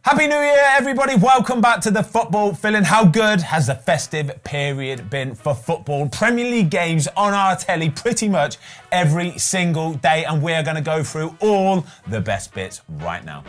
Happy New Year, everybody. Welcome back to the Football Filling. How good has the festive period been for football? Premier League games on our telly pretty much every single day, and we're going to go through all the best bits right now.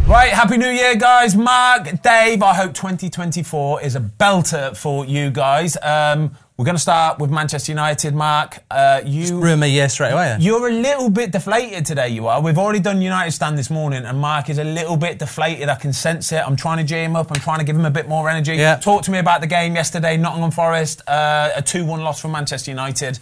Right, Happy New Year, guys. Mark, Dave, I hope 2024 is a belter for you guys. We're going to start with Manchester United, Mark. Just ruin my year straight away. You're a little bit deflated today, you are. We've already done United Stand this morning, and Mark is a little bit deflated. I can sense it. I'm trying to G him up. I'm trying to give him a bit more energy. Yeah. Talk to me about the game yesterday, Nottingham Forest, a 2-1 loss from Manchester United.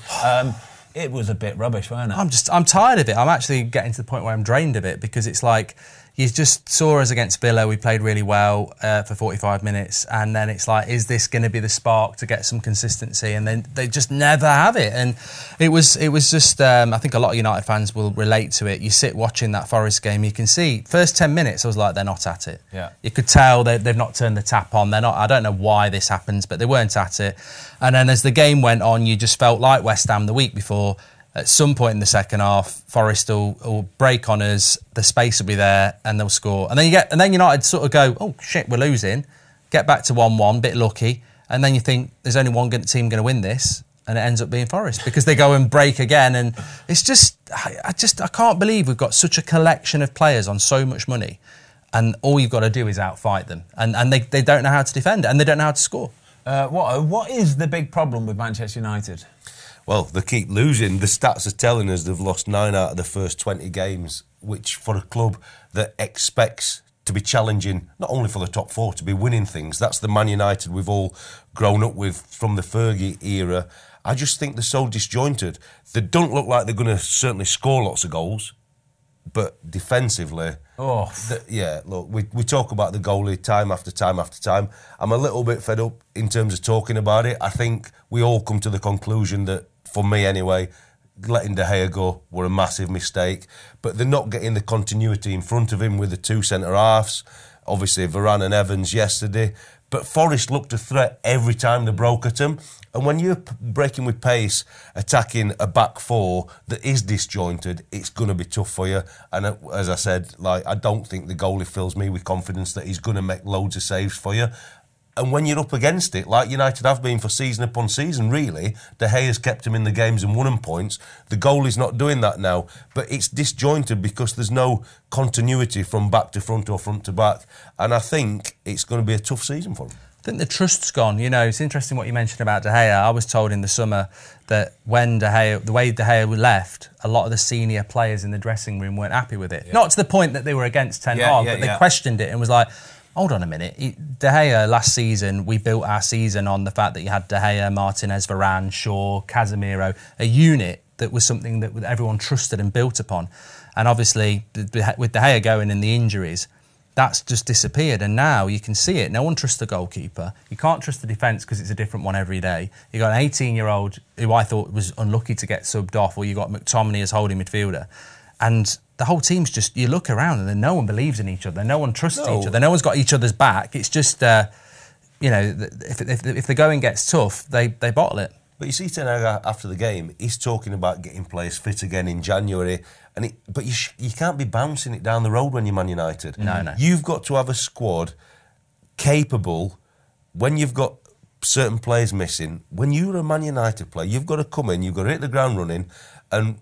It was a bit rubbish, wasn't it? I'm tired of it. I'm actually getting to the point where I'm drained of it, because it's like, you just saw us against Villa. We played really well for 45 minutes. And then it's like, is this going to be the spark to get some consistency? And then they just never have it. And it was just, I think a lot of United fans will relate to it. You sit watching that Forest game, you can see, first 10 minutes, I was like, they're not at it. Yeah. You could tell they've not turned the tap on. They're not. I don't know why this happens, but they weren't at it. And then as the game went on, you just felt like West Ham the week before. At some point in the second half, Forest will break on us, the space will be there, and they'll score. And then United sort of go, oh shit, we're losing, get back to 1-1, bit lucky, and then you think there's only one team going to win this, and it ends up being Forest, because they go and break again. And it's just, I can't believe we've got such a collection of players on so much money, and all you've got to do is outfight them, and they don't know how to defend, and they don't know how to score. What is the big problem with Manchester United? Well, they keep losing. The stats are telling us they've lost 9 out of the first 20 games, which for a club that expects to be challenging, not only for the top 4, to be winning things. That's the Man United we've all grown up with from the Fergie era. I just think they're so disjointed. They don't look like they're going to certainly score lots of goals, but defensively... look, we talk about the goalie time after time after time. I'm a little bit fed up in terms of talking about it. I think we all come to the conclusion that, for me anyway, letting De Gea go were a massive mistake. But they're not getting the continuity in front of him with the 2 centre-halves. Obviously, Varane and Evans yesterday. But Forest looked a threat every time they broke at him. And when you're breaking with pace, attacking a back 4 that is disjointed, it's going to be tough for you. And as I said, I don't think the goalie fills me with confidence that he's going to make loads of saves for you. And when you're up against it, like United have been for season upon season, really, De Gea's kept him in the games and won him points. The goalie's not doing that now. But it's disjointed because there's no continuity from back to front or front to back. And I think it's going to be a tough season for them. I think the trust's gone. You know, it's interesting what you mentioned about De Gea. I was told in the summer that when the way De Gea left, a lot of the senior players in the dressing room weren't happy with it. Yeah. Not to the point that they were against Ten Hag, but they questioned it and was like, hold on a minute. De Gea, last season, we built our season on the fact that you had De Gea, Martinez, Varane, Shaw, Casemiro, a unit that was something that everyone trusted and built upon. And obviously, with De Gea going and the injuries, that's just disappeared. And now you can see it. No one trusts the goalkeeper. You can't trust the defence because it's a different one every day. You got an 18-year-old who I thought was unlucky to get subbed off, or you got McTominay as holding midfielder. And the whole team's just, you look around and then no one believes in each other. No one trusts each other. No one's got each other's back. It's just, if the going gets tough, they bottle it. But you see Ten Hag after the game, he's talking about getting players fit again in January. But you can't be bouncing it down the road when you're Man United. No. You've got to have a squad capable, when you've got certain players missing, when you're a Man United player, you've got to come in, you've got to hit the ground running. And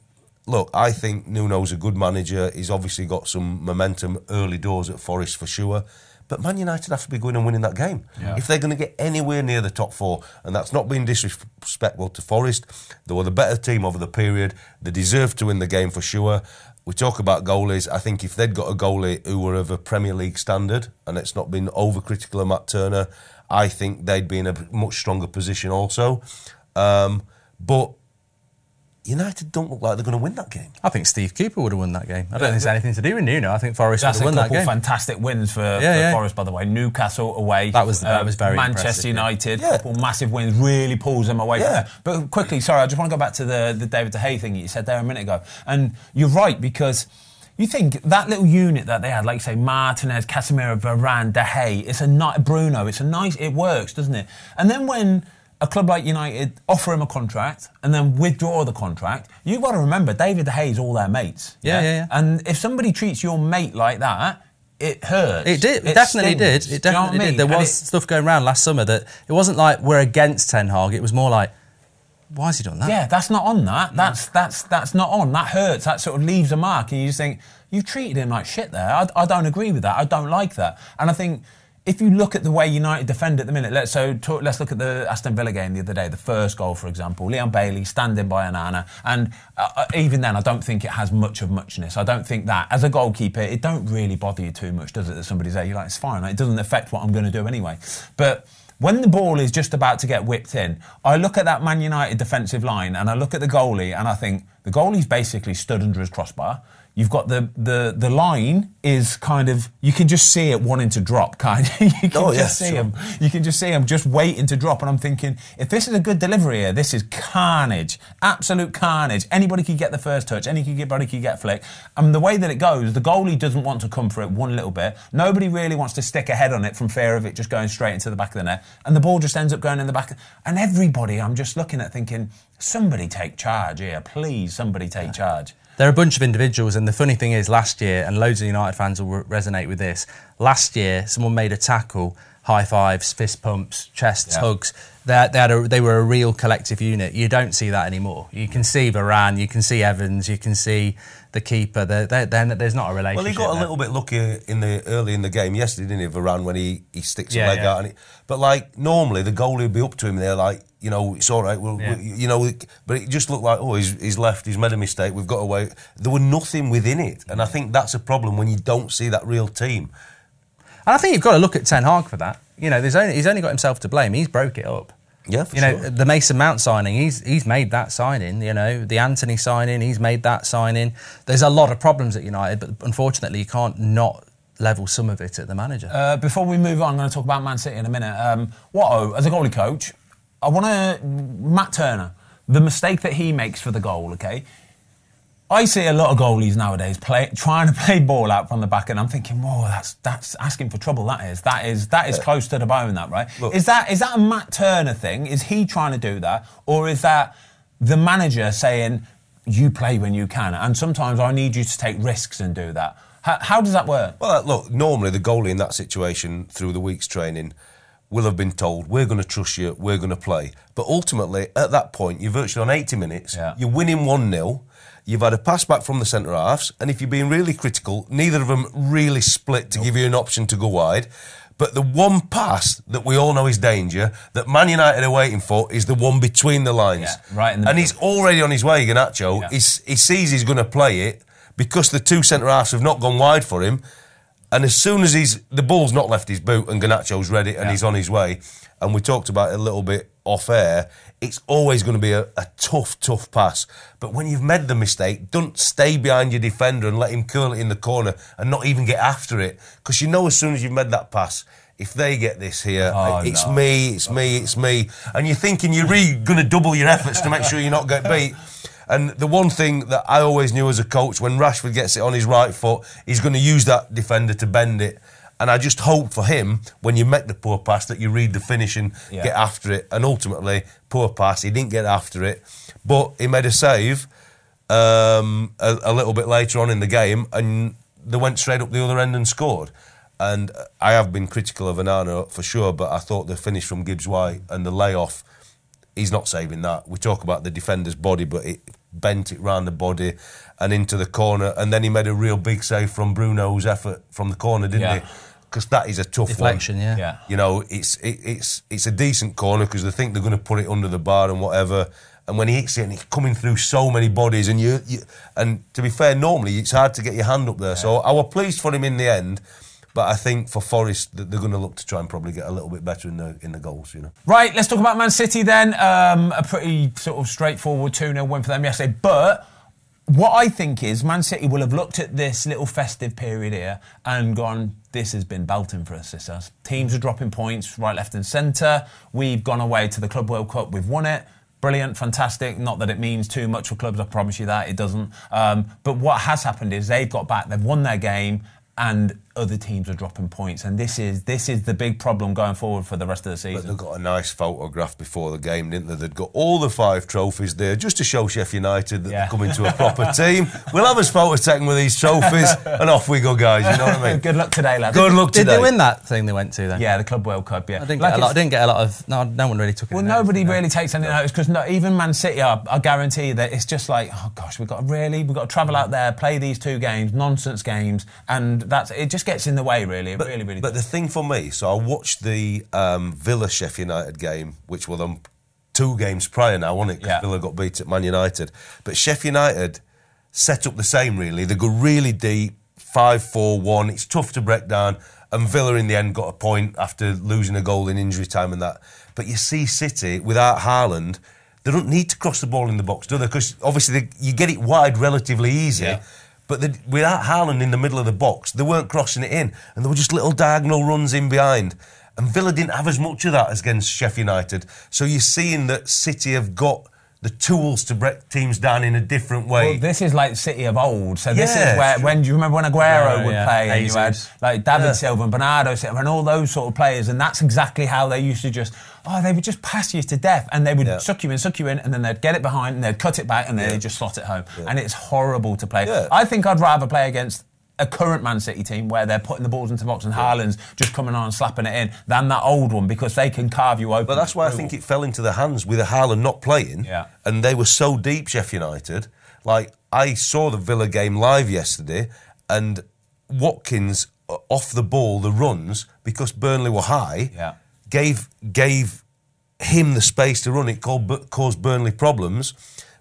look, I think Nuno's a good manager. He's obviously got some momentum early doors at Forest for sure. But Man United have to be going and winning that game. Yeah. If they're going to get anywhere near the top 4, and that's not being disrespectful to Forest, they were the better team over the period. They deserve to win the game for sure. We talk about goalies. I think if they'd got a goalie who were of a Premier League standard, and it's not been overcritical of Matt Turner, I think they'd be in a much stronger position also. But United don't look like they're going to win that game. I think Steve Cooper would have won that game. I don't think it's anything to do with Nuno. I think Forest would have won that game. That's a couple fantastic wins for Forest, by the way. Newcastle away. That was very Manchester United, couple massive wins, really pulls them away from there. But quickly, sorry, I just want to go back to the David De Gea thing you said there a minute ago. And you're right, because you think that little unit that they had, like you say, Martinez, Casemiro, Varane, De Gea, it's a Bruno, it works, doesn't it? And then when a club like United offer him a contract and then withdraw the contract, you've got to remember, David De Gea's all their mates. Yeah. And if somebody treats your mate like that, it hurts. It did. It definitely did. It definitely did. There was stuff going around last summer that it wasn't like we're against Ten Hag. It was more like, why has he done that? Yeah, that's not on that. That's not on. That hurts. That sort of leaves a mark. And you just think, you've treated him like shit there. I don't agree with that. I don't like that. And I think if you look at the way United defend at the minute, let's look at the Aston Villa game the other day, the first goal, for example. Leon Bailey standing by Onana, and even then, I don't think it has much of muchness. I don't think that, as a goalkeeper, it don't really bother you too much, does it, that somebody's there? You're like, it's fine. It doesn't affect what I'm going to do anyway. But when the ball is just about to get whipped in, I look at that Man United defensive line and I look at the goalie and I think the goalie's basically stood under his crossbar. You've got the line is kind of, you can just see it wanting to drop, kind of. You can just see him just waiting to drop. And I'm thinking, if this is a good delivery here, this is carnage, absolute carnage. Anybody could get the first touch, anybody could get a flick. And the way that it goes, the goalie doesn't want to come for it one little bit. Nobody really wants to stick a head on it from fear of it just going straight into the back of the net. And the ball just ends up going in the back. And everybody, I'm just looking at thinking, somebody take charge here, please, somebody take charge. They're a bunch of individuals, and the funny thing is, last year, and loads of United fans will resonate with this, last year someone made a tackle, high fives, fist pumps, chests, hugs. They were a real collective unit. You don't see that anymore. You can see Varane, you can see Evans, you can see the keeper. There's not a relationship. Well, he got a little bit lucky early in the game yesterday, didn't he, Varane, when he sticks a leg out. But like normally, the goalie would be up to him there, like, you know, it's all right. But it just looked like, oh, he's left. He's made a mistake. We've got away. There was nothing within it, and I think that's a problem when you don't see that real team. And I think you've got to look at Ten Hag for that. You know, he's only got himself to blame. He's broke it up. Yeah, for sure. The Mason Mount signing, he's made that signing. You know, the Anthony signing, he's made that signing. There's a lot of problems at United, but unfortunately, you can't not level some of it at the manager. Before we move on, I'm going to talk about Man City in a minute. Watto, as a goalie coach, I want to... Matt Turner, the mistake that he makes for the goal, okay? I see a lot of goalies nowadays trying to play ball out from the back, and I'm thinking, whoa, that's asking for trouble. That is close to the bone. That, right? Look, is that a Matt Turner thing? Is he trying to do that, or is that the manager saying you play when you can, and sometimes I need you to take risks and do that? How does that work? Well, look, normally the goalie in that situation through the week's training will have been told, we're going to trust you, we're going to play. But ultimately, at that point, you're virtually on 80 minutes, you're winning 1-0, you've had a pass back from the centre-halves, and if you're being really critical, neither of them really split to give you an option to go wide. But the one pass that we all know is danger, that Man United are waiting for, is the one between the lines. Yeah, right in the middle. He's already on his way, Garnacho. Yeah. He sees he's going to play it because the two centre-halves have not gone wide for him. And as soon as the ball's not left his boot and Garnacho's read it and he's on his way, and we talked about it a little bit off air, it's always going to be a tough pass. But when you've made the mistake, don't stay behind your defender and let him curl it in the corner and not even get after it. Because you know as soon as you've made that pass, if they get this here, it's me. And you're thinking you're really going to double your efforts to make sure you're not get beat. And the one thing that I always knew as a coach, when Rashford gets it on his right foot, he's going to use that defender to bend it. And I just hope for him, when you make the poor pass, that you read the finish and get after it. And ultimately, poor pass, he didn't get after it. But he made a save a little bit later on in the game, and they went straight up the other end and scored. And I have been critical of Onana for sure, but I thought the finish from Gibbs-White and the layoff, he's not saving that. We talk about the defender's body, but it bent it round the body and into the corner, and then he made a real big save from Bruno's effort from the corner, didn't he? Because that is a tough deflection, one. Yeah. You know, it's a decent corner because they think they're going to put it under the bar and whatever. And when he hits it, and it's coming through so many bodies, and and to be fair, normally it's hard to get your hand up there. Yeah. So I was pleased for him in the end. But I think for Forest, they're going to look to try and probably get a little bit better in the goals, you know. Right, let's talk about Man City then. A pretty sort of straightforward 2-0 win for them yesterday. But what I think is Man City will have looked at this little festive period here and gone, this has been belting for us, this us. Teams are dropping points right, left and centre. We've gone away to the Club World Cup, we've won it. brilliant, fantastic. Not that it means too much for clubs, I promise you that, it doesn't. But what has happened is they've got back, they've won their game, and other teams are dropping points, and this is the big problem going forward for the rest of the season. But they've got a nice photograph before the game, didn't they? They'd got all the 5 trophies there just to show Sheffield United that they're coming to a proper team. We'll have us photos taken with these trophies, and off we go, guys. You know what I mean? Good luck today, lads. Good luck today. Did they win that thing they went to then? Yeah, the Club World Cup. Yeah, I didn't get a lot of. No one really took it. Well, nobody really takes any notice because even Man City, I guarantee that it's just like, oh gosh, we've got to travel out there, play these 2 games, nonsense games, and it just gets in the way, really. It really But does. the thing for me, so I watched the Villa Sheffield United game, which were them 2 games prior now, wasn't it? Because Villa got beat at Man United. But Sheffield United set up the same, really. They go really deep, 5-4-1. It's tough to break down. And Villa, in the end, got a point after losing a goal in injury time and that. But you see City, without Haaland, they don't need to cross the ball in the box, do they? Because obviously you get it wide relatively easy. Yeah. But without Haaland in the middle of the box, they weren't crossing it in. And there were just little diagonal runs in behind. And Villa didn't have as much of that as against Sheffield United. So you're seeing that City have got the tools to break teams down in a different way. Well, this is like City of old. So this is where, do you remember when Aguero would play and you had like David Silva and Bernardo Silva and all those sort of players, and that's exactly how they used to they would just pass you to death, and they would suck you in, and then they'd get it behind and they'd cut it back and then they'd just slot it home. And it's horrible to play. I think I'd rather play against a current Man City team where they're putting the balls into the box and Haaland's just coming on and slapping it in than that old one, because they can carve you open. But that's why I think it fell into the hands with Haaland not playing, and they were so deep, Sheffield United. Like, I saw the Villa game live yesterday, and Watkins, off the ball, the runs, because Burnley were high, gave him the space to run. It caused Burnley problems.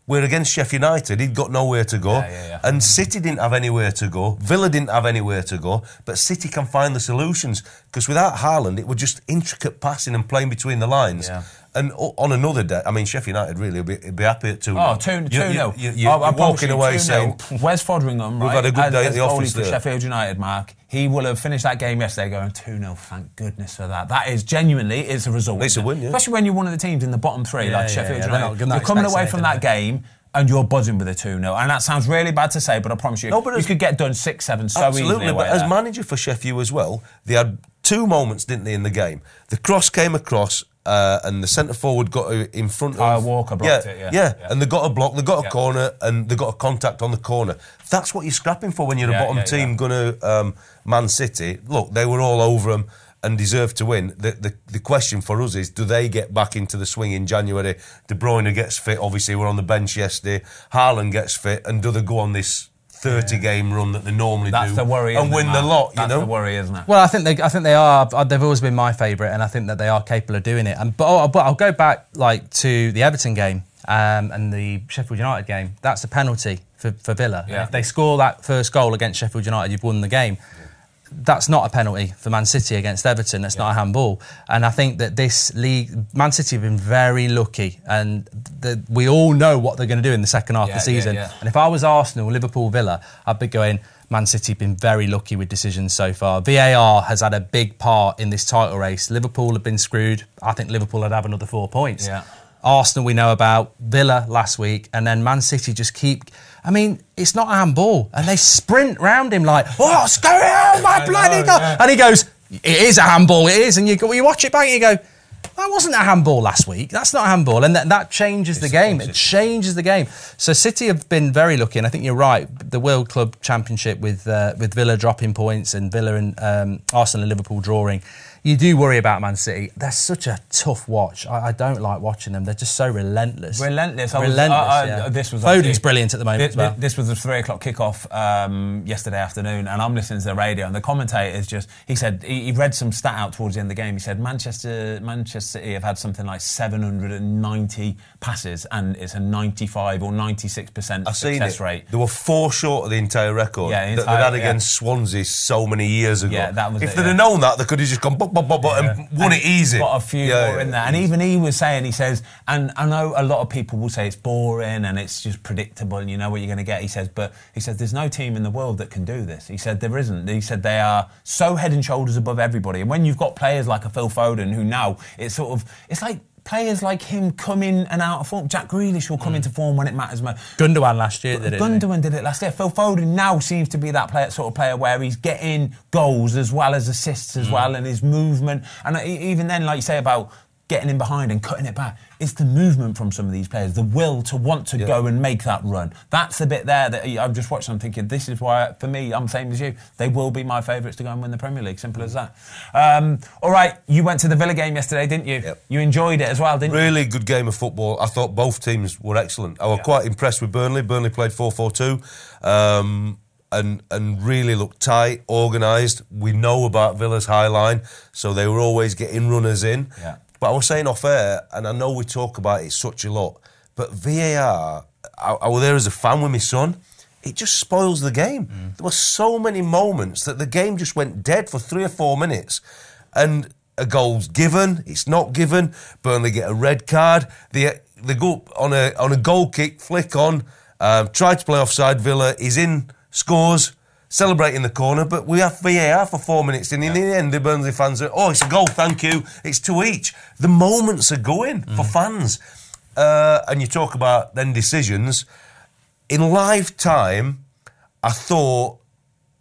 Where against Sheffield United, he'd got nowhere to go. And City didn't have anywhere to go. Villa didn't have anywhere to go. But City can find the solutions. Because without Haaland, it was just intricate passing and playing between the lines. And on another day, I mean, Sheffield United really would be happy at 2-0. Oh, 2-0. You're walking away saying... Wes Foderingham, we've had a good day at the office for Sheffield United, Mark. He will have finished that game yesterday going 2-0. Thank goodness for that. That is genuinely, it's a result. It's a win, Especially when you're one of the teams in the bottom 3, like Sheffield United. You're coming away from that game and you're buzzing with a 2-0. And that sounds really bad to say, but I promise you, you could get done 6-7 so easily. Absolutely, but as manager for Sheffield as well, they had 2 moments, didn't they, in the game? The cross came across, and the centre forward got in front of Walker blocked it. And they got a block, they got a corner, and they got a contact on the corner. That's what you're scrapping for when you're a bottom team going to Man City. Look, they were all over them and deserve to win. The question for us is, do they get back into the swing in January? De Bruyne gets fit, obviously we're on the bench yesterday. Haaland gets fit, and do they go on this 30-game run that they normally do? That's the worry, and win the lot, That's the worry, isn't it? Well, I think they are. They've always been my favourite, and I think that they are capable of doing it. But I'll go back to the Everton game and the Sheffield United game. That's a penalty for Villa. If they score that first goal against Sheffield United, you've won the game. That's not a penalty for Man City against Everton. That's not a handball. And I think that this league, Man City have been very lucky, and we all know what they're going to do in the second half of the season. And if I was Arsenal, Liverpool, Villa, I'd be going, Man City have been very lucky with decisions so far. VAR has had a big part in this title race. Liverpool have been screwed. I think Liverpool would have another 4 points. Arsenal we know about, Villa last week, and then Man City just keep... I mean, it's not a handball. And they sprint round him like, what's going on, my bloody God? And he goes, it is a handball, it is. And you watch it back and you go, that wasn't a handball last week. That's not a handball. And that changes the game. It changes the game. So City have been very lucky. And I think you're right. The World Club Championship with Villa dropping points and Villa and Arsenal and Liverpool drawing. You do worry about Man City. They're such a tough watch. I don't like watching them. They're just so relentless. Relentless. This was Foden's brilliant at the moment as well. This was the 3 o'clock kickoff yesterday afternoon, and I'm listening to the radio, and the commentator's he said he read some stat out towards the end of the game. He said Manchester City have had something like 790 passes, and it's a 95 or 96% success rate. There were 4 short of the entire record that they'd had against Swansea so many years ago. Yeah, that was if they'd have known that, they could have just gone and won it easy. Got a few more in there. And even he was saying, he says, and I know a lot of people will say it's boring and it's just predictable and you know what you're going to get. He says, but he said there's no team in the world that can do this. He said there isn't. He said they are so head and shoulders above everybody. And when you've got players like a Phil Foden who now it's like players like him come in and out of form. Jack Grealish will come into form when it matters most. Gundogan last year did it. Gundogan did it last year. Phil Foden now seems to be that sort of player where he's getting goals as well as assists as well, and his movement. And even then, like you say about getting in behind and cutting it back, it's the movement from some of these players, the will to want to go and make that run. That's the bit there that I've just watched and I'm thinking, this is why, for me, I'm the same as you. They will be my favourites to go and win the Premier League. Simple as that. All right, you went to the Villa game yesterday, didn't you? Yep. You enjoyed it as well, didn't you? Really good game of football. I thought both teams were excellent. I was quite impressed with Burnley. Burnley played 4-4-2. And really looked tight, organised. We know about Villa's high line, so they were always getting runners in. Yeah. But I was saying off air, and I know we talk about it such a lot, but VAR, I was there as a fan with my son, it just spoils the game. There were so many moments that the game just went dead for 3 or 4 minutes, and a goal's given, it's not given, Burnley get a red card, they go on a goal kick, flick on, try to play offside, Villa is in, scores, celebrate in the corner, but we have VAR for 4 minutes, and in the end, the Burnley fans are, it's a goal, thank you, it's 2 each. The moments are going for fans. And you talk about then decisions. In live time, I thought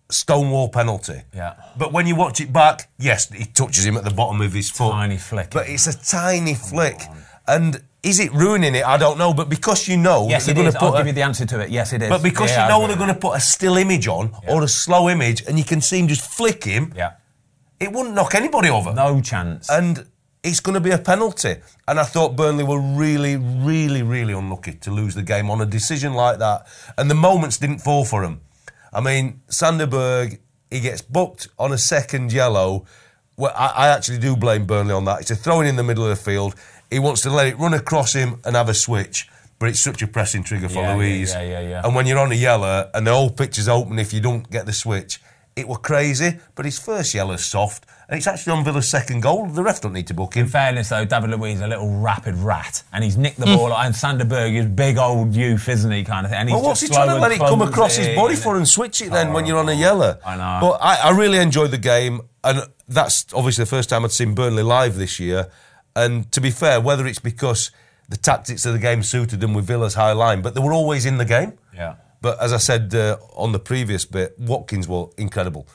Stonewall penalty. Yeah. But when you watch it back, yes, he touches him at the bottom of his foot. Tiny flick. But it's a tiny flick. And is it ruining it? I don't know. But because you know... Yes, it is. I'll give you the answer to it. Yes, it is. But because you know they're going to put a still image on or a slow image and you can see him just flick him, it wouldn't knock anybody over. No chance. And it's going to be a penalty. And I thought Burnley were really, really, really unlucky to lose the game on a decision like that. And the moments didn't fall for them. I mean, Sanderberg, he gets booked on a second yellow. Well, I actually do blame Burnley on that. It's a throw in the middle of the field. He wants to let it run across him and have a switch, but it's such a pressing trigger for Louise. Yeah. And when you're on a yellow and the whole pitch is open if you don't get the switch, it were crazy. But his first yellow's soft, and it's actually on Villa's second goal. The ref don't need to book him. In fairness, though, David Luiz is a little rapid rat, and he's nicked the ball. And Sanderberg is big old youth, isn't he, kind of thing? And he's what's he trying to let it come across his body for and switch it then when you're on a yellow? I know. But I really enjoyed the game, and that's obviously the first time I'd seen Burnley live this year. And to be fair, whether it's because the tactics of the game suited them with Villa's high line, but they were always in the game. Yeah. But as I said on the previous bit, Watkins were incredible.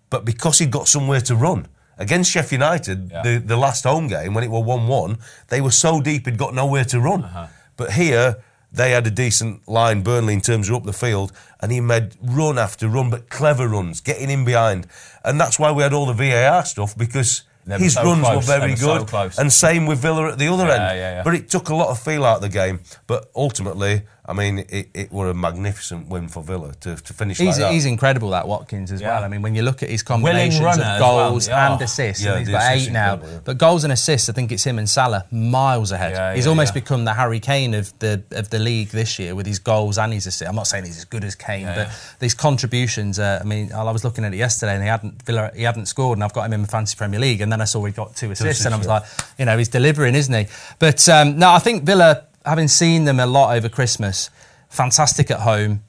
But because he'd got somewhere to run, against Sheffield United, the last home game, when it were 1-1, they were so deep he'd got nowhere to run. But here, they had a decent line, Burnley, in terms of up the field, and he made run after run, but clever runs, getting in behind. And that's why we had all the VAR stuff, because... his runs were very good, and same with Villa at the other end. But it took a lot of feel out of the game. But ultimately, I mean, it were a magnificent win for Villa to finish like that. He's incredible, that Watkins, as well. I mean, when you look at his combinations of goals and assists, and he's got 8 now. But goals and assists, I think it's him and Salah miles ahead. He's almost become the Harry Kane of the league this year with his goals and his assists. I'm not saying he's as good as Kane, but these contributions. I mean, I was looking at it yesterday, and he hadn't scored, and I've got him in the Fantasy Premier League, and then I saw he got 2 assists, and I was like, he's delivering, isn't he? But no, I think Villa, having seen them a lot over Christmas, fantastic at home,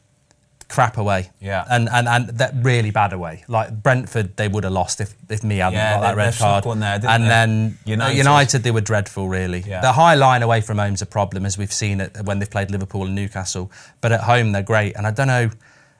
crap away. Yeah. And that really bad away. Like Brentford, they would have lost if me hadn't got that red card. Then United, they were dreadful, really. Yeah. The high line away from home's a problem, as we've seen it when they've played Liverpool and Newcastle. But at home, they're great. And I don't know...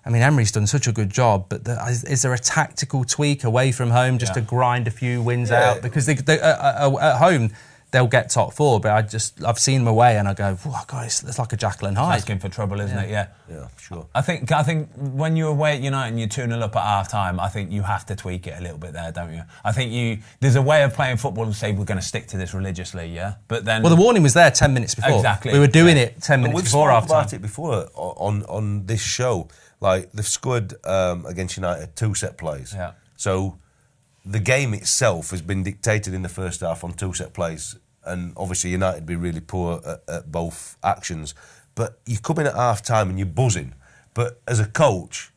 I mean, Emery's done such a good job, but is there a tactical tweak away from home just to grind a few wins out? Because at home, they'll get top 4, but I've seen them away and I go, oh, God, it's like a Jekyll and Hyde. It's asking for trouble, isn't it? Yeah, sure. I think when you're away at United and you're 2-0 up at half-time, I think you have to tweak it a little bit there, don't you? I think there's a way of playing football to say we're going to stick to this religiously, yeah? But then... Well, the warning was there 10 minutes before. Exactly. We were doing it 10 minutes before half-time. We've spoken about it before on this show. Like, they've scored against United 2 set plays. Yeah. So the game itself has been dictated in the first half on 2 set plays. And obviously United be really poor at both actions. But you come in at half-time and you're buzzing. But as a coach,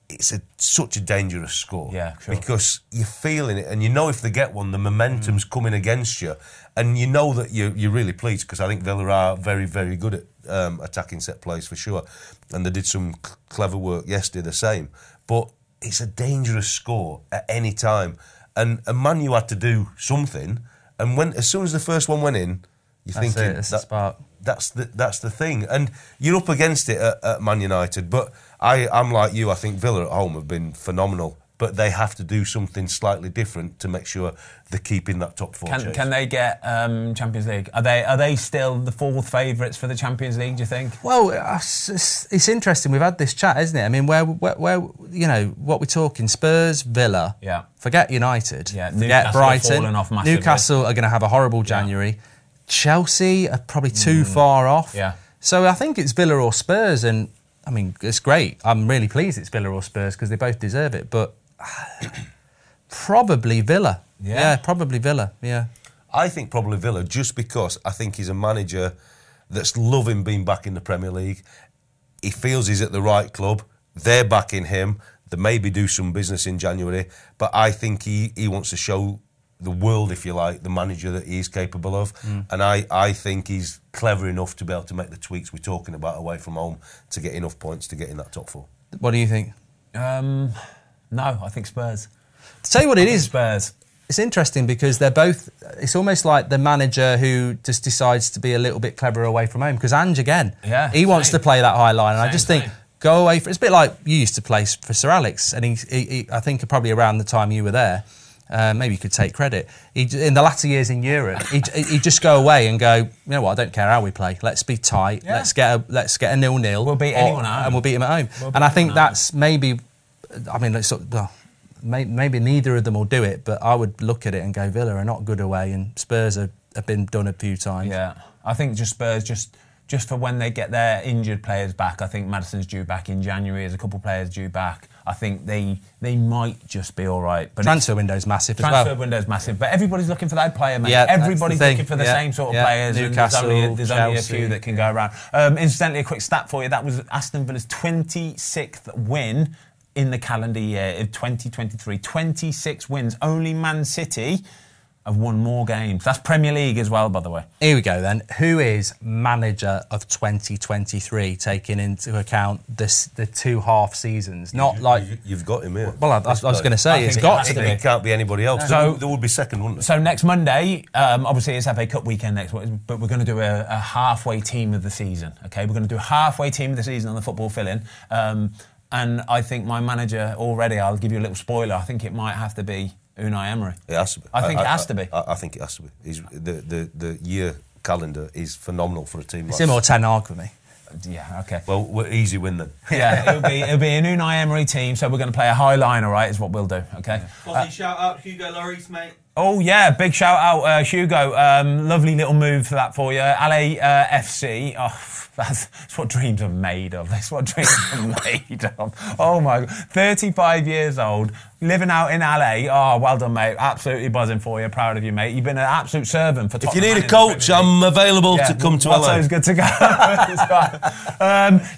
it's such a dangerous score. Yeah, sure. Because you're feeling it, and you know if they get one, the momentum's coming against you. And you know that you're really pleased, because I think Villa are very, very good at attacking set plays for sure. And they did some clever work yesterday, the same. But it's a dangerous score at any time. And Man U had to do something, And as soon as the first one went in, you're thinking that's the spark. That's the thing. And you're up against it at Man United. But I'm like you. I think Villa at home have been phenomenal. But they have to do something slightly different to make sure they're keeping that top four chase. Can they get Champions League? Are they still the fourth favourites for the Champions League, do you think? Well, it's interesting. We've had this chat, isn't it? I mean, where you know, what we're talking, Spurs, Villa, forget United, forget Brighton. Newcastle are going to have a horrible January. Chelsea are probably too far off. Yeah. So I think it's Villa or Spurs, and I mean, it's great. I'm really pleased it's Villa or Spurs because they both deserve it, but probably Villa. Yeah, probably Villa. Yeah. I think probably Villa, just because I think he's a manager that's loving being back in the Premier League. He feels he's at the right club. They're backing him. They maybe do some business in January, but I think he wants to show the world, if you like, the manager that he's capable of. And I think he's clever enough to be able to make the tweaks we're talking about away from home to get enough points to get in that top four. What do you think? No, I think Spurs. To tell you what it is, Spurs. It's interesting because they're both... It's almost like the manager who just decides to be a little bit clever away from home. Because Ange, again, he wants to play that high line. And I just think, go away... It's a bit like you used to play for Sir Alex. And he I think probably around the time you were there, maybe you could take credit. In the latter years in Europe, he'd just go away and go, you know what, I don't care how we play. Let's be tight. Yeah. Let's get a 0-0. We'll beat anyone at home. And we'll beat him at home. And I think that's maybe... I mean, it's sort of, maybe neither of them will do it, but I would look at it and go, Villa are not good away, and Spurs have been done a few times. Yeah, I think just Spurs, just for when they get their injured players back. I think Maddison's due back in January. There's a couple of players due back. I think they might just be all right. But transfer window's massive as well. Transfer window's massive, but everybody's looking for that player, mate. Yeah, everybody's looking for the same sort of players. Newcastle, and there's only a Chelsea. few that can go around. Incidentally, a quick stat for you. That was Aston Villa's 26th win in the calendar year of 2023. 26 wins. Only Man City have won more games. That's Premier League as well, by the way. Here we go then. Who is manager of 2023, taking into account the two half seasons? Not like... You've got him here. Well, I was going to say, it's got to be. It can't be anybody else. So, there would be second, wouldn't it? So next Monday, obviously it's FA Cup weekend next week, but we're going to do a halfway team of the season, OK? We're going to do a halfway team of the season on the football fill-in. And I think my manager already, I'll give you a little spoiler, I think it might have to be Unai Emery. It has to be. I think it has to be. I think it has to be. The year calendar is phenomenal for a team like It's him or Ten Hag for me. Yeah, OK. Well, we're easy win then. Yeah, it'll be an Unai Emery team, so we're going to play a high line, all right, is what we'll do, OK? Shout out Hugo Lloris, mate. Oh, yeah, big shout out, Hugo. Lovely little move for that for you. LAFC, that's what dreams are made of. That's what dreams are made of. Oh, my God. 35 years old, living out in LA. Oh, well done, mate. Absolutely buzzing for you. Proud of you, mate. You've been an absolute servant for Tottenham. If you need a coach, I'm available to come to LA. Lotto's good to go.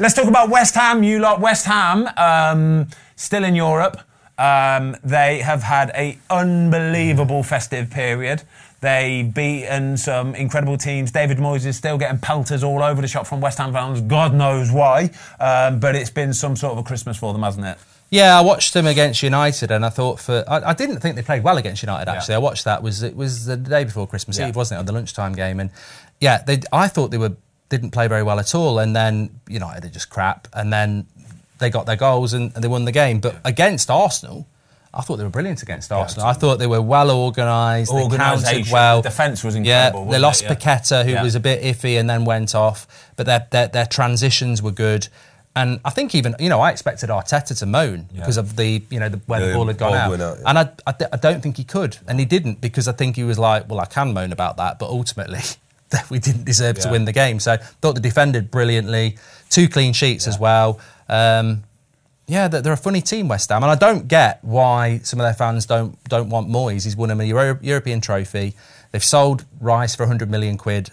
Let's talk about West Ham, you lot. West Ham, still in Europe. They have had an unbelievable festive period. They've beaten some incredible teams. David Moyes is still getting pelters all over the shop from West Ham fans. God knows why. But it's been some sort of a Christmas for them, hasn't it? Yeah, I watched them against United, and I thought I didn't think they played well against United, actually. I watched that. It was the day before Christmas Eve, wasn't it, on the lunchtime game? And yeah, I thought they didn't play very well at all. And then United are just crap. And then they got their goals and they won the game. But against Arsenal, I thought they were brilliant against Arsenal. I thought they were well organised. They countered well. The defence was incredible. Yeah, they lost Paqueta, who was a bit iffy and then went off. But their transitions were good. And I think even, I expected Arteta to moan because of where the ball had gone out. And I don't think he could. And he didn't, because I think he was like, well, I can moan about that, but ultimately we didn't deserve to win the game. So I thought they defended brilliantly. 2 clean sheets as well. They're a funny team, West Ham, and I don't get why some of their fans don't want Moyes. He's won them a European trophy. They've sold Rice for 100 million quid.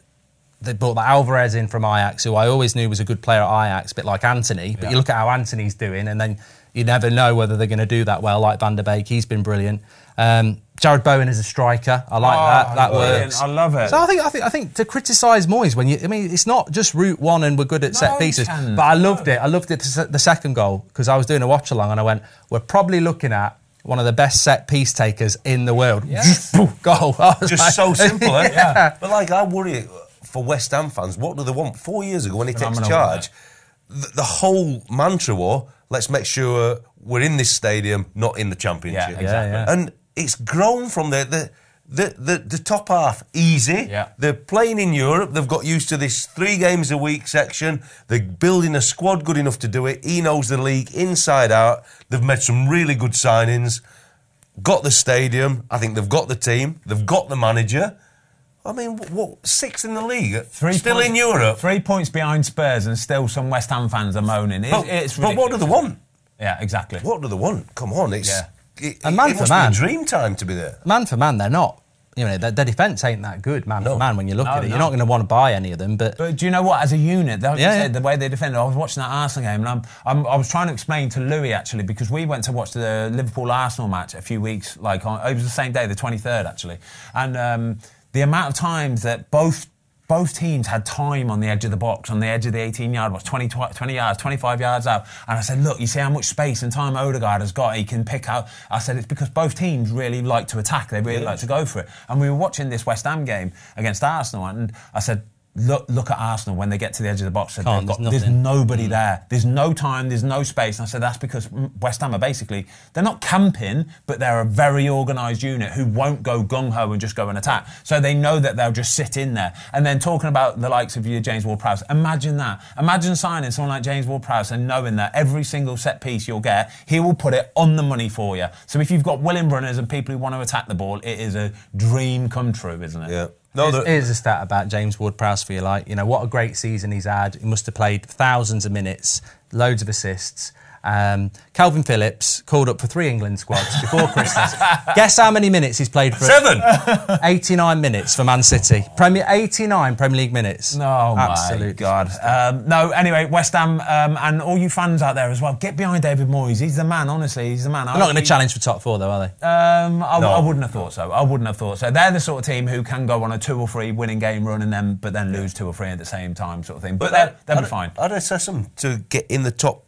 They brought the Alvarez in from Ajax, who I always knew was a good player at Ajax, a bit like Anthony. But you look at how Anthony's doing, and then you never know whether they're going to do that well, like Van der Beek. He's been brilliant. Jared Bowen is a striker. I like that. That works. I love it. So I think to criticise Moyes it's not just route one and we're good at set pieces. But I loved it. I loved it. The second goal, because I was doing a watch along and I went, we're probably looking at one of the best set piece takers in the world. Yeah. Goal. Just so simple, eh? Yeah. But like, I worry for West Ham fans, what do they want? 4 years ago when he takes Phenomenal, charge, the whole mantra was, let's make sure we're in this stadium, not in the Championship. Yeah, exactly. Yeah. And it's grown from there. The top half, easy. Yeah. They're playing in Europe. They've got used to this 3 games a week section. They're building a squad good enough to do it. He knows the league inside out. They've made some really good signings. Got the stadium. I think they've got the team. They've got the manager. I mean, what 6th in the league? Still in Europe. 3 points behind Spurs, and still some West Ham fans are moaning. It's but what do they want? Yeah, exactly. What do they want? Come on, it's And man it for must man. be a dream time to be there. Man for man, they're not. You know, their defence ain't that good, man for man, when you look at it. You're not going to want to buy any of them, but do you know what? As a unit, like you said, the way they defended, I was watching that Arsenal game, and I was trying to explain to Louis, actually, because we went to watch the Liverpool-Arsenal match a few weeks, it was the same day, the 23rd, actually. And the amount of times that both teams had time on the edge of the box, on the edge of the 18-yard box, 20 yards, 25 yards out. And I said, look, you see how much space and time Odegaard has got? He can pick out. I said, it's because both teams really like to attack. They really like to go for it. And we were watching this West Ham game against Arsenal, and I said, Look at Arsenal when they get to the edge of the box. There's nobody there. There's no time. There's no space. And I said that's because West Ham are basically, they're not camping, but they're a very organised unit who won't go gung-ho and just go and attack. So they know that they'll just sit in there. And then talking about the likes of your James Ward-Prowse, imagine that. Imagine signing someone like James Ward-Prowse and knowing that every single set piece you'll get, he will put it on the money for you. So if you've got willing runners and people who want to attack the ball, it is a dream come true, isn't it? Yeah. Here's a stat about James Ward-Prowse for you. What a great season he's had. He must have played thousands of minutes, loads of assists. Calvin Phillips called up for 3 England squads before Christmas. Guess how many minutes he's played for? 7. 89 minutes for Man City. 89 Premier League minutes. No, absolutely, my God. Anyway, West Ham and all you fans out there as well, get behind David Moyes. He's the man, honestly. He's the man. They're not going to challenge for top 4, though, are they? I wouldn't have thought so. I wouldn't have thought so. They're the sort of team who can go on a 2 or 3 winning game run but then lose 2 or 3 at the same time, sort of thing. But they'll be fine. I'd assess them to get in the top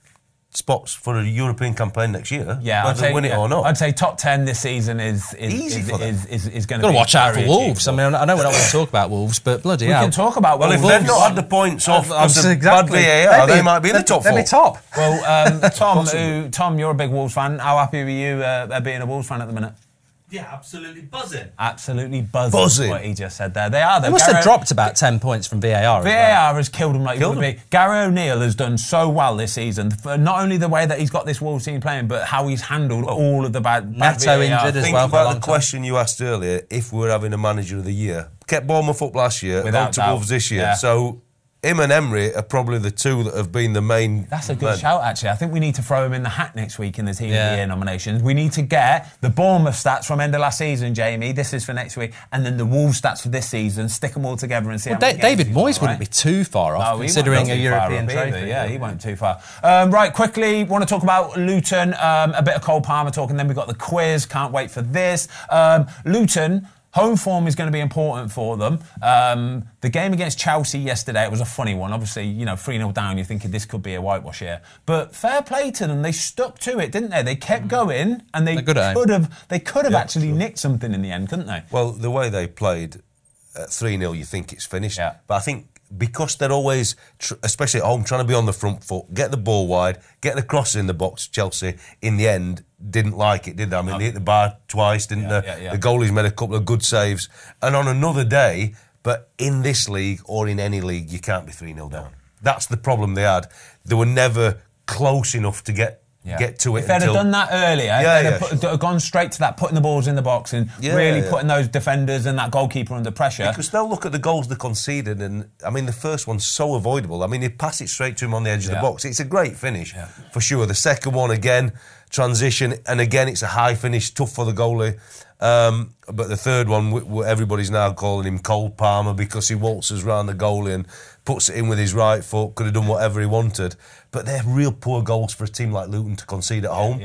spots for a European campaign next year. Yeah, whether they win it or not. I'd say top 10 this season is easy for them. Is going to be watch out for Wolves. achievable. I mean, I know we're not going to talk about Wolves, but bloody hell. We can talk about Well, if Wolves. they've not had the points off Exactly. bad VAR, they might be in the top 4. They'll be top. Well, Tom, you're a big Wolves fan. How happy were you being a Wolves fan at the minute? Yeah, absolutely buzzing. Absolutely buzzing. What he just said there. They are. They must have dropped about 10 points from VAR. VAR has killed them like you would be. Gary O'Neill has done so well this season. For not only the way that he's got this Wolves team playing, but how he's handled all of the bad Neto VAR. injured as Think well. about the question you asked earlier, if we were having a manager of the year. Kept Bournemouth up last year, Without to doubt. Wolves this year. Yeah. So him and Emery are probably the 2 that have been the main. That's a good shout, actually. I think we need to throw him in the hat next week in the Team of the Year nominations. We need to get the Bournemouth stats from end of last season, Jamie. This is for next week. And then the Wolves stats for this season. Stick them all together and see how many David games he's Moyes got, wouldn't be too far off, considering a European trophy. Yeah, he won't too far. Right, quickly, want to talk about Luton. A bit of Cole Palmer talk, and then we've got the quiz. Can't wait for this. Luton. Home form is going to be important for them. The game against Chelsea yesterday, it was a funny one. Obviously, 3-0 down, you're thinking this could be a whitewash here. But fair play to them. They stuck to it, didn't they? They kept going, and they could have actually nicked something in the end, couldn't they? Well, the way they played at 3-0, you think it's finished. Yeah. But I think because they're always, especially at home, trying to be on the front foot, get the ball wide, get the cross in the box, Chelsea, in the end, didn't like it, did they? I mean, they hit the bar twice, didn't they? Yeah. The goalies made a couple of good saves. And on another day, but in this league or in any league, you can't be 3-0 down. That's the problem they had. They were never close enough to get to it. If they'd have done that earlier, they'd have gone straight to that, putting the balls in the box and putting those defenders and that goalkeeper under pressure. Because they'll look at the goals they conceded, and I mean, the first one's so avoidable. I mean, they pass it straight to him on the edge of the box. It's a great finish, for sure. The second one, again, transition, and again, it's a high finish, tough for the goalie. But the third one, everybody's now calling him Cole Palmer because he waltzes round the goalie and puts it in with his right foot, could have done whatever he wanted. But they're real poor goals for a team like Luton to concede at home.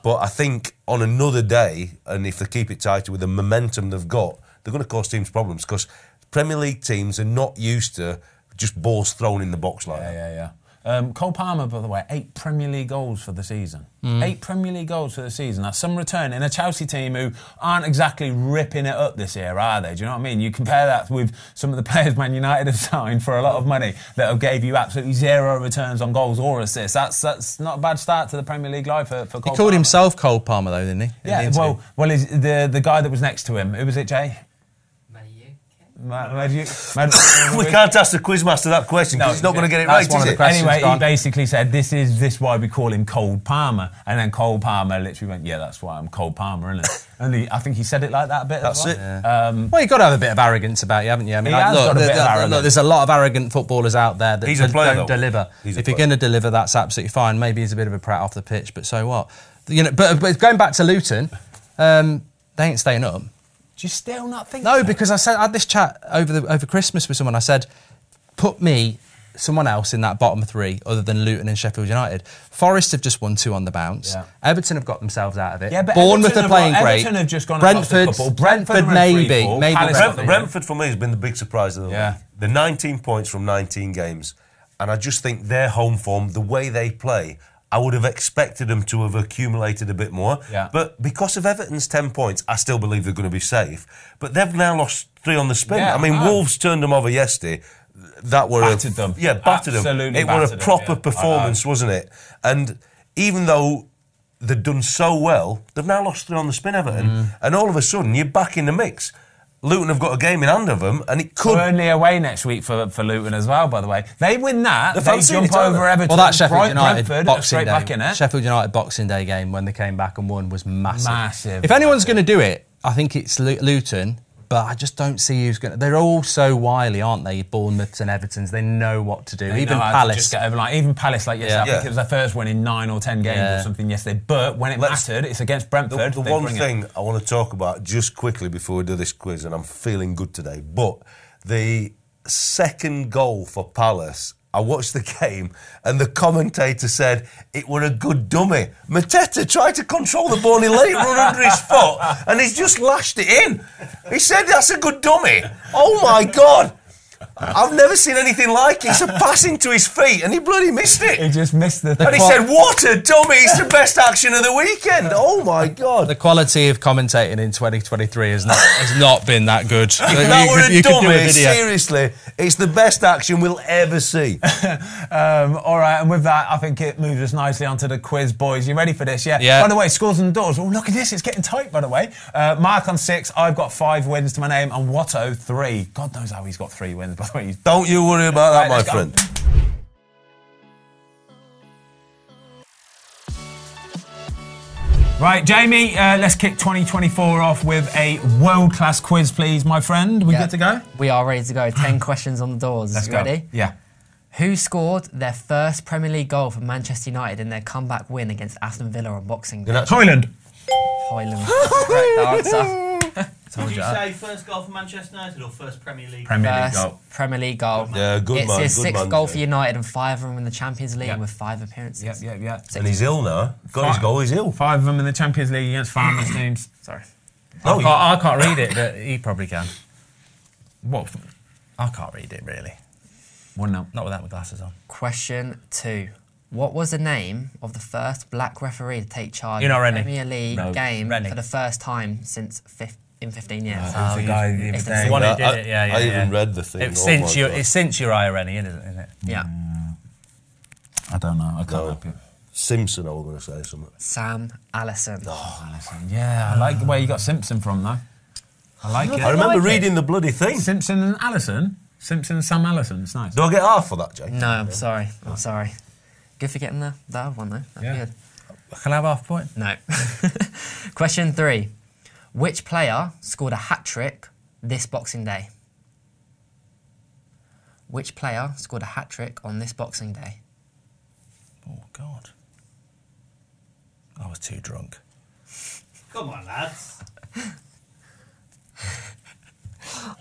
But I think on another day, and if they keep it tighter with the momentum they've got, they're going to cause teams problems because Premier League teams are not used to just balls thrown in the box like that. Cole Palmer, by the way, 8 Premier League goals for the season. 8 Premier League goals for the season. That's some return in a Chelsea team who aren't exactly ripping it up this year, are they? Do you know what I mean? You compare that with some of the players Man United have signed for a lot of money that have gave you absolutely 0 returns on goals or assists. That's not a bad start to the Premier League life for Cole Palmer. He called himself Cole Palmer, though, didn't he? Yeah, well, the guy that was next to him, who was it, Jay? We can't ask the quizmaster that question because he's not going to get it right, is it? Anyway, he basically said, this is why we call him Cold Palmer. And then Cold Palmer literally went, yeah, that's why I'm Cold Palmer, isn't it? And I think he said it like that a bit. That's as well. It. Yeah. Well, you've got to have a bit of arrogance about you, haven't you? I mean, got a bit of arrogance. Look, there's a lot of arrogant footballers out there that don't deliver. If you're going to deliver, that's absolutely fine. Maybe he's a bit of a prat off the pitch, but so what? You know, but going back to Luton, they ain't staying up. Do you still not think No, so? because I had this chat over Christmas with someone. I said, put someone else in that bottom 3 other than Luton and Sheffield United. Forest have just won 2 on the bounce. Yeah. Everton have got themselves out of it. Yeah, but Bournemouth are playing great. Everton have just gone Brentford maybe. Brentford for me has been the big surprise of the league. The 19 points from 19 games. And I just think their home form, the way they play, I would have expected them to have accumulated a bit more. Yeah. But because of Everton's 10 points, I still believe they're going to be safe. But they've now lost 3 on the spin. Yeah, I mean, Wolves turned them over yesterday. That were battered them. Yeah, battered them. It was a proper performance, wasn't it? And even though they've done so well, they've now lost 3 on the spin, Everton. And all of a sudden, you're back in the mix. Luton have got a game in hand of them, and it could... Burnley away next week for Luton as well, by the way. They win that, they jump over Everton. Well, that Sheffield United Boxing Day, back in it. Sheffield United Boxing Day game when they came back and won was massive. Massive. If anyone's going to do it, I think it's Luton, but I just don't see who's going to... They're all so wily, aren't they? Bournemouths and Evertons, they know what to do. Even Palace. Just get over, even Palace, like yesterday, I think it was their first win in 9 or 10 games or something yesterday. But when it mattered, it's against Brentford. The one thing I want to talk about just quickly before we do this quiz, and I'm feeling good today, but the second goal for Palace, I watched the game and the commentator said it were a good dummy. Mateta tried to control the ball and he let it run under his foot and he's just lashed it in. He said that's a good dummy. Oh my God. I've never seen anything like it. It's a pass into his feet and he bloody missed it. He just missed the... And he said, what a dummy. It's the best action of the weekend. Oh my God. The quality of commentating in 2023 has not been that good. If that were a dummy, seriously, it's the best action we'll ever see. All right, and with that, I think it moves us nicely onto the quiz, boys. You ready for this? Yeah. By the way, scores and doors. Oh, look at this. It's getting tight, by the way. Mark on 6. I've got 5 wins to my name, and Watto 3. God knows how he's got 3 wins, by the way. Don't you worry about that, my friend. Right, Jamie, let's kick 2024 off with a world-class quiz, please, my friend. We good to go? We are ready to go. 10 questions on the doors. Let's go. Ready? Yeah. Who scored their first Premier League goal for Manchester United in their comeback win against Aston Villa on Boxing Day? Hoyland. Correct answer. Did you say first goal for Manchester United or first Premier League? Premier League goal. Yeah, good man. It's his 6th goal for United and 5 of them in the Champions League with 5 appearances. Yeah. And he's ill now. Got his goal, he's ill. 5 of them in the Champions League against farmers teams. Sorry. I can't read it, but he probably can. What? I can't read it, really. 1-0. Not without my glasses on. Question 2. What was the name of the first black referee to take charge of a Premier League game for the first time since 15 years? Who's the guy the one who did it, I even read the thing. It's since Uriah Rennie, isn't it? Yeah. I don't know. I can't help you. Simpson, I was going to say something. Sam Allison. Oh, Allison. Yeah, I like where you got Simpson from, though. I like it. I remember reading the bloody thing. Simpson and Allison? Simpson and Sam Allison. It's nice. Do I get half for that, Jake? No, I'm sorry. I'm sorry. Good for getting the other one, though. That'd be good. Can I have half a point? No. Question 3. Which player scored a hat-trick this Boxing Day? Which player scored a hat-trick on this Boxing Day? Oh, God. I was too drunk. Come on, lads.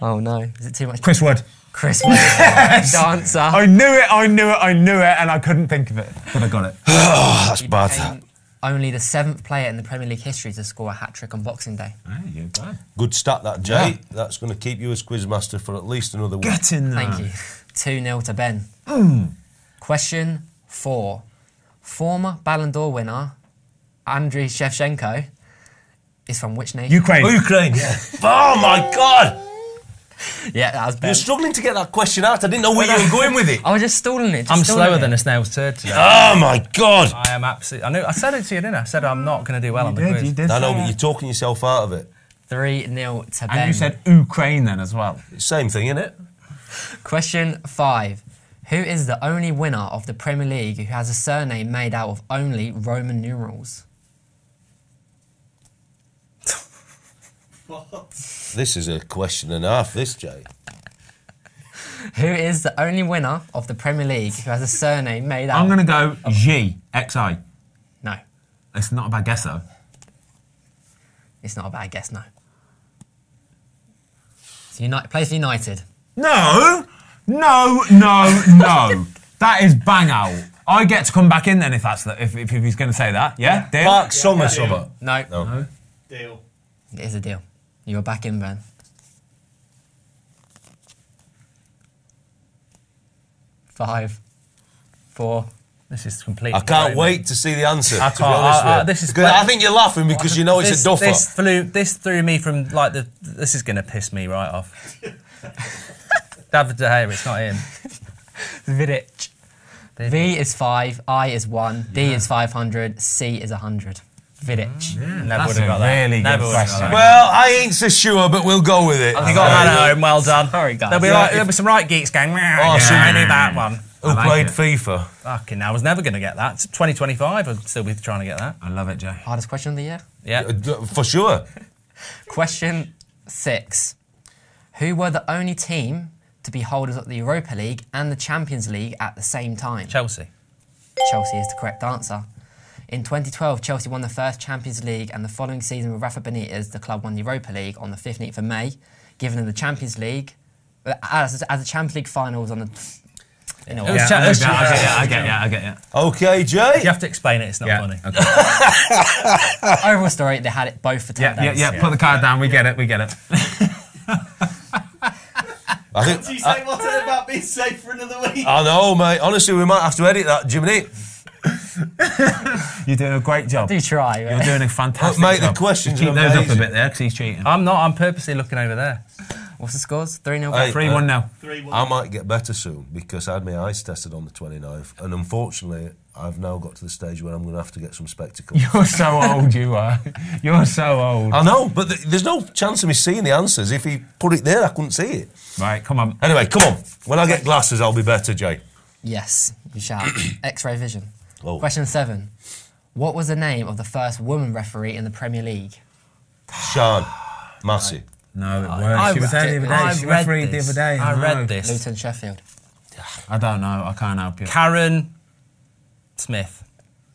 Oh, no. Is it too much? Chris Wood. Chris Wood. Yes! Dancer. I knew it, and I couldn't think of it, but I got it. Oh, that's bad. Only the 7th player in the Premier League history to score a hat-trick on Boxing Day. There you go. Good stat, that, Jay. Yeah. That's going to keep you as quizmaster for at least another week. Get in there. Thank you. 2-0 to Ben. Question 4. Former Ballon d'Or winner Andriy Shevchenko is from which nation? Ukraine. Ukraine, yeah. Oh my God! Yeah, that was better. You're struggling to get that question out. I didn't know where you were going with it. I was just stalling it. I'm slower than a snail's turd today. Oh my God! I am absolutely. I said it to you, didn't I? I said I'm not going to do well on the quiz. You did. I know, but you're talking yourself out of it. 3-0 to Ben. And you said Ukraine then as well. Same thing, innit? Question 5. Who is the only winner of the Premier League who has a surname made out of only Roman numerals? This is a question and a half, this, Jay. Who is the only winner of the Premier League who has a surname made out I'm going to go G, X-I. No. It's not a bad guess, though. It's not a bad guess, no. It's plays for United. No! That is bang out. I get to come back in then if he's going to say that. Yeah? Deal? Mark Summer. No. Deal. It is a deal. You're back in, Ben. 5, 4. This is completely. I can't wait to see the answer. I to be honest with you. This is. I think you're laughing because you know it's a duffer. This threw me from like the. This is going to piss me right off. David De Gea, it's not him. Vidic. V is 5, I is 1, D is 500, C is 100. Vidic. Never would have got that. Really good question. Well, I ain't so sure, but we'll go with it. You got that at home, well done. Sorry, guys. There'll be some right geeks going, I knew that one. Who played FIFA? Fucking hell, I was never going to get that. It's 2025, I'd still be trying to get that. I love it, Jay. Hardest question of the year? Yeah. For sure. Question 6. Who were the only team to be holders of the Europa League and the Champions League at the same time? Chelsea. Chelsea is the correct answer. In 2012, Chelsea won the first Champions League, and the following season with Rafa Benitez, the club won the Europa League on the 15th of May, giving them the Champions League, as the Champions League finals on the... I get you. Okay, Jay. You have to explain it, it's not funny. Okay. Overall story, they had it both for 10 days. Yeah, put the card down, we get it. I think, What do you say about being safe for another week? I know, mate. Honestly, we might have to edit that, Jiminy. You're doing a great job. Do try. You're doing a fantastic mate, job. the questions are keep those up a amazing. bit there because he's cheating. I'm not, I'm purposely looking over there. What's the scores? 3-0. Hey, 3-1 now. 3-1. I might get better soon because I had my eyes tested on the 29th, and unfortunately, I've now got to the stage where I'm going to have to get some spectacles. You're so old, you are. You're so old. I know, but there's no chance of me seeing the answers. If he put it there, I couldn't see it. Right, come on. Anyway, come on. When I get glasses, I'll be better, Jay. Yes, you shall. X-ray vision. Oh. Question 7. What was the name of the first woman referee in the Premier League? Sean Massey. No, it weren't. She was there the other day. She refereed the other day. I read this. Luton, Sheffield. I don't know. I can't help you. Karen Smith.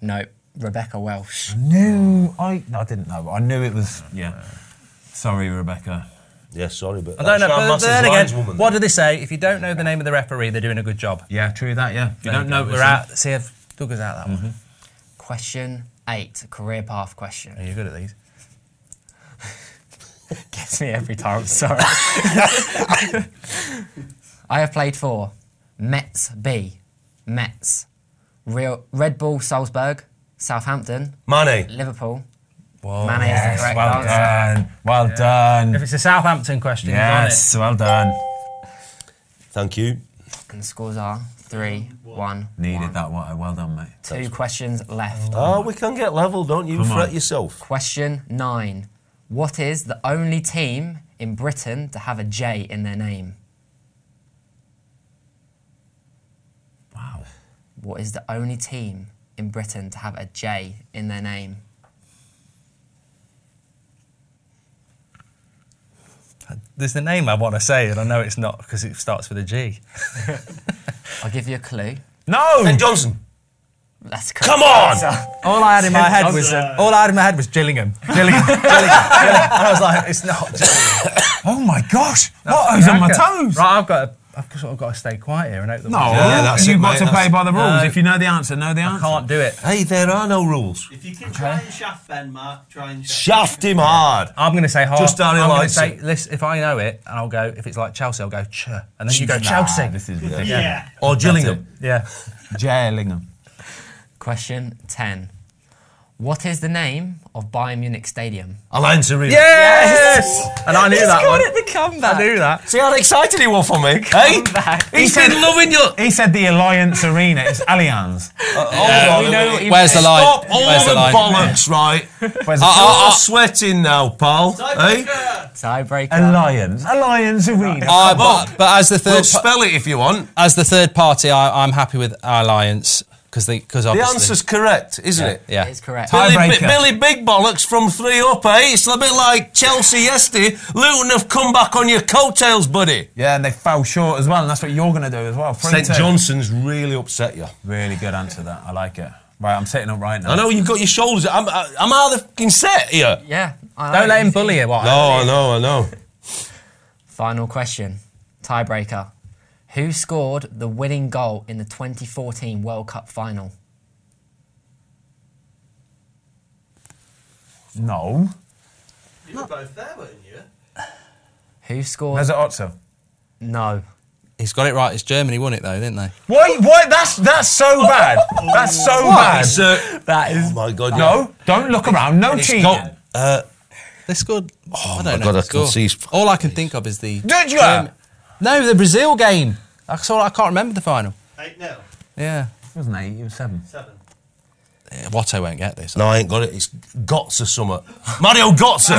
No, Rebecca Welsh. I didn't know. But I knew it was. Yeah. Sorry, Rebecca. Yeah, sorry, but I don't know. Sean But Massey's then again, lineswoman. what do they say? If you don't know the name of the referee, they're doing a good job. Yeah, true that. Yeah. If you don't know, We're out. See, I've dug us out that one. Question 8, career path question. Are you good at these? Gets me every time, sorry. I have played for Mets B, Mets, Red Bull Salzburg, Southampton, Mane. Liverpool. Whoa. Mane is the correct well answer. done. Well done. If it's a Southampton question, Yes, well done. Thank you. And the scores are 3-1. Needed that one. Well done, mate. 2 questions left. Oh, we can get level, don't you? Come Fret on. yourself. Question 9. What is the only team in Britain to have a J in their name? Wow. What is the only team in Britain to have a J in their name? There's the name I want to say, and I know it's not because it starts with a G. I'll give you a clue. No! Ben Johnson. That's Come on! All I had in my head was Gillingham. Gillingham. And I was like, it's not Gillingham. Oh my gosh! What? I was on my toes. Right, I've sort of got to stay quiet here and hope that No, Yeah, that's you've it, got mate, to play that's- by the rules. No. If you know the answer, know the I answer. can't do it. Hey, there are no rules. If you can try and shaft Ben, Mark, try and shaft. Shaft him hard. I'm going to say half. Just how he I'm going to likes say, it. listen, if I know it, and I'll go, if it's like Chelsea, I'll go, ch. And then you go, Chelsea. This is ridiculous. Yeah. Or Gillingham. Yeah. Gillingham. Question 10. What is the name of Bayern Munich Stadium? Alliance Arena. Yes! And I knew that one. The comeback. I knew that. See how excited he was for me? Hey? He's been loving you. He said the Alliance Arena. It's Allianz. Where's the line? Stop all Where's the line? bollocks, right? Where's the I'm sweating now, pal. Hey? Tiebreaker. Alliance Arena. But as the We'll third spell it if you want. as the third party, I'm happy with Alliance because obviously The answer's correct, isn't it? Yeah. That is correct. Tiebreaker. Billy Big Bollocks from 3 up, eh? It's a bit like Chelsea yesterday. Luton have come back on your coattails, buddy. Yeah, and they fell short as well, and that's what you're going to do as well. St 3-2. Johnson's really upset you. Really good answer, that. I like it. Right, I'm sitting up right now. I know you've got your shoulders. I'm out of the fucking set here. Yeah. Don't let him bully you. What? No, I know. Final question. Tiebreaker. Who scored the winning goal in the 2014 World Cup final? No. You were both there, weren't you? Who scored? There's Otto. No. He's got it right. It's Germany won it though, didn't they? Why? That's so bad. That's so bad. That is. Oh my God. yeah. No, don't look around. No cheating. They scored. I my don't know. God, the I can score. see- All I can think of is the. Did you? No, the Brazil game. That's all. I can't remember the final. 8-0. Yeah. It wasn't 8, it was 7. 7. Watto won't get this. No, I ain't got it. It's Götze summer. Mario Götze.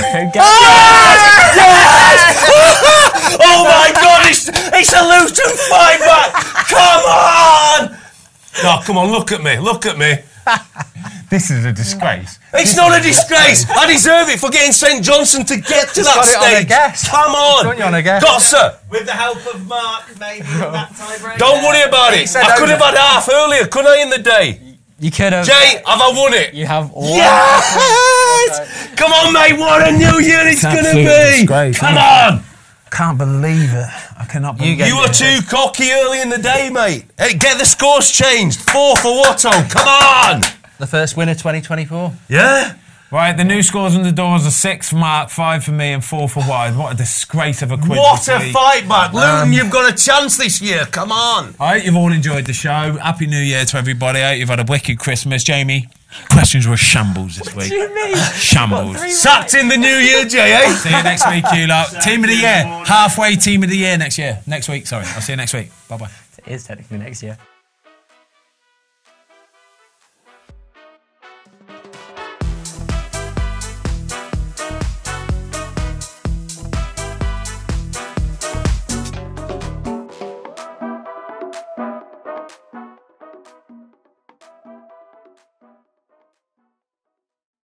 Oh my God, it's a Luton fight back. Come on. No, come on, look at me. This is a disgrace. It's not a disgrace. I deserve it for getting St Johnson to get to that got it on a stage. guess. Come on. Got you on a guess. Götze. With the help of Mark, maybe with that tiebreaker. Don't worry about it. I could have had half earlier, couldn't I, in the day? You could have. Jay, have I won it? You have all. Yes! Come on, mate. What a new year it's going to absolute be. disgrace, Come isn't on. Can't believe it. I cannot believe it. You were too cocky early in the day, mate. Hey, get the scores changed. 4 for Watto. Come on. The first winner 2024. Yeah? Right, the new scores on the doors are 6 for Mark, 5 for me, and 4 for Wide. What a disgrace of a quiz. What this a week. fight back. Luton, you've got a chance this year. Come on. I hope you've all enjoyed the show. Happy New Year to everybody. I hope you've had a wicked Christmas. Jamie, questions were shambles this week. What do you mean? Shambles. Sacked in the new year, Jay, eh? See you next week, you lot. Team of the year. Halfway team of the year next year. Next week, sorry. I'll see you next week. Bye-bye. It is technically next year.